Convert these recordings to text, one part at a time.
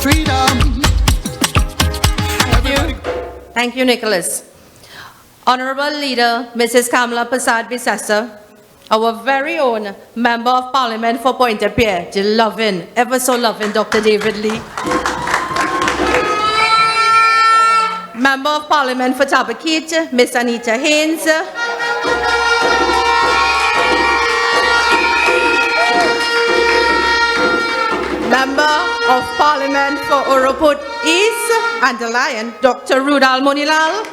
freedom. Thank you. Thank you, Nicholas. Honorable Leader, Mrs. Kamla Persad-Bissessar, our very own Member of Parliament for Pointe-a-Pierre, the loving, ever so loving Dr. David Lee. Member of Parliament for Tabaquite, Miss Anita Haynes. Member of Parliament for Oroput East and the Lion, Dr. Rudal Monilal.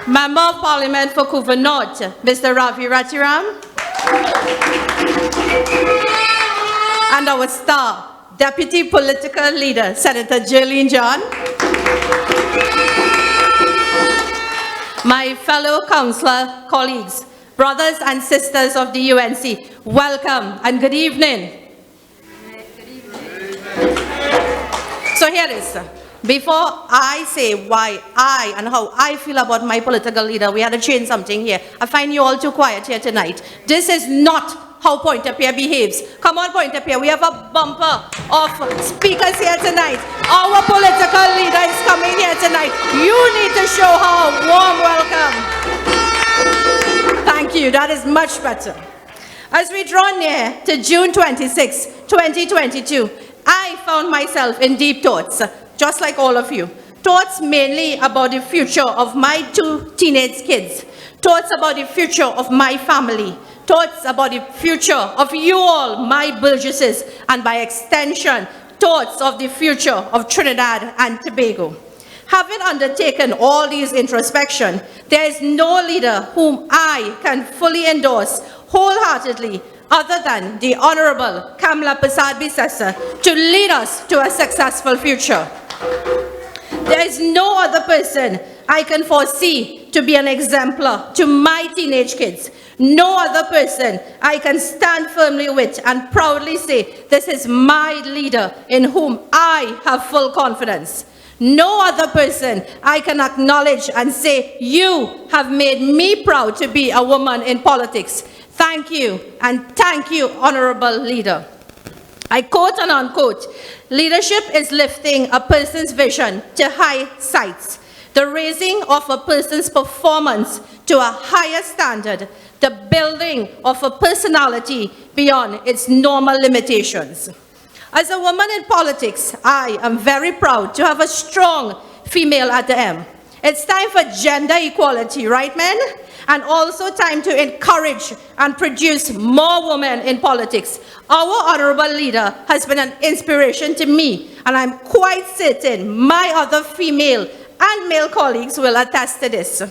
Member of Parliament for Couva North, Mr. Ravi Ratiram. And our star, Deputy Political Leader, Senator Jerlene John. My fellow councillor colleagues, brothers and sisters of the UNC, welcome and good evening. Good evening. So here it is. Before I say why I and how I feel about my political leader, we had to change something here. I find you all too quiet here tonight. This is not how Pointe-a-Pierre behaves. Come on, Pointe-a-Pierre, we have a bumper of speakers here tonight. Our political leader is coming here tonight. You need to show her a warm welcome. Thank you, that is much better. As we draw near to June 26, 2022, I found myself in deep thoughts, just like all of you. Thoughts mainly about the future of my two teenage kids. Thoughts about the future of my family. Thoughts about the future of you all, my burgesses, and by extension, thoughts of the future of Trinidad and Tobago. Having undertaken all these introspection, there is no leader whom I can fully endorse wholeheartedly other than the Honorable Kamla Persad-Bissessar to lead us to a successful future. There is no other person I can foresee to be an exemplar to my teenage kids. No other person I can stand firmly with and proudly say, this is my leader in whom I have full confidence. No other person I can acknowledge and say, you have made me proud to be a woman in politics. Thank you, and thank you, Honorable Leader. I quote and unquote, leadership is lifting a person's vision to high heights, the raising of a person's performance to a higher standard, the building of a personality beyond its normal limitations. As a woman in politics, I am very proud to have a strong female at the M. It's time for gender equality, right, men? And also time to encourage and produce more women in politics. Our honorable leader has been an inspiration to me, and I'm quite certain my other female and male colleagues will attest to this.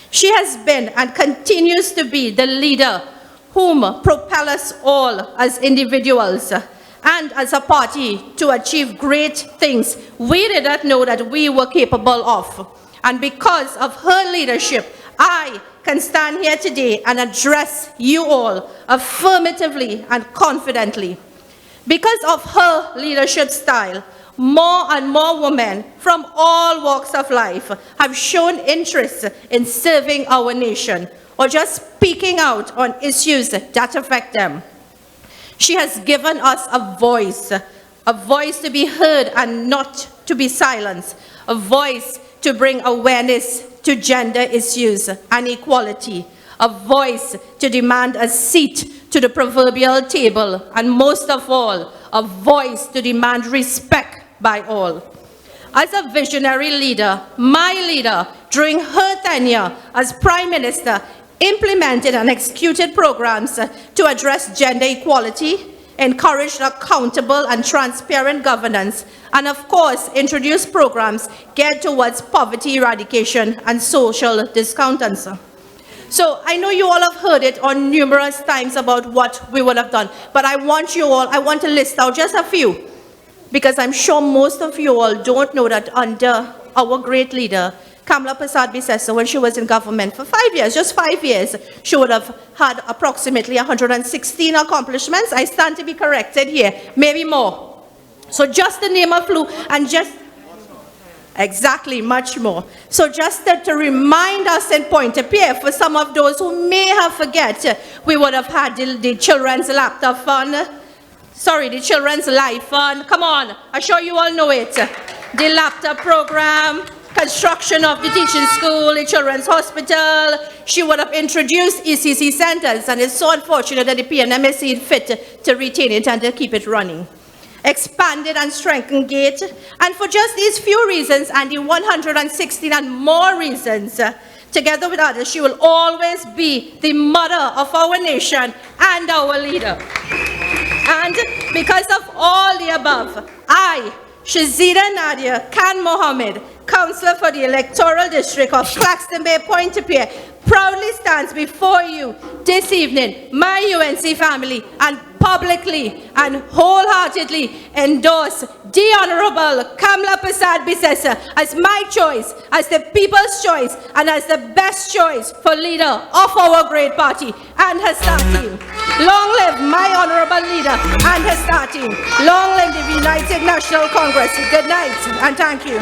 She has been and continues to be the leader whom propel us all as individuals and as a party to achieve great things we did not know that we were capable of. And because of her leadership, I can stand here today and address you all affirmatively and confidently. Because of her leadership style, more and more women from all walks of life have shown interest in serving our nation or just speaking out on issues that affect them. She has given us a voice to be heard and not to be silenced, a voice to bring awareness to gender issues and equality, a voice to demand a seat to the proverbial table, and most of all, a voice to demand respect by all. As a visionary leader, my leader, during her tenure as Prime Minister, implemented and executed programs to address gender equality, encouraged accountable and transparent governance, and of course, introduced programs geared towards poverty eradication and social discountenance. So I know you all have heard it on numerous times about what we would have done, but I want to list out just a few, because I'm sure most of you all don't know that under our great leader, Kamla Persad-Bissessar, when she was in government for 5 years, just 5 years, she would have had approximately 116 accomplishments. I stand to be corrected here, maybe more. So just to name a few, and just, exactly, much more. So just to remind us in Pointe-a-Pierre, for some of those who may have forget, we would have had the children's laptop fund, the Children's Life Fund. Come on, I'm sure you all know it. The laptop program, construction of the teaching school, the children's hospital. She would have introduced ECC centers, and it's so unfortunate that the PNM has seen fit to retain it and to keep it running. Expanded and strengthened GATE, and for just these few reasons and the 116 and more reasons, together with others, she will always be the mother of our nation and our leader. And because of all the above, I, Cllr Nadia Mohammed, Councillor for the Electoral District of Claxton Bay Pointe-a-Pierre, proudly stands before you this evening, my UNC family, and publicly and wholeheartedly endorse the Honorable Kamla Persad-Bissessar as my choice, as the people's choice, and as the best choice for leader of our great party and her star team. Long live my honorable leader and her star team. Long live the United National Congress. Good night and thank you.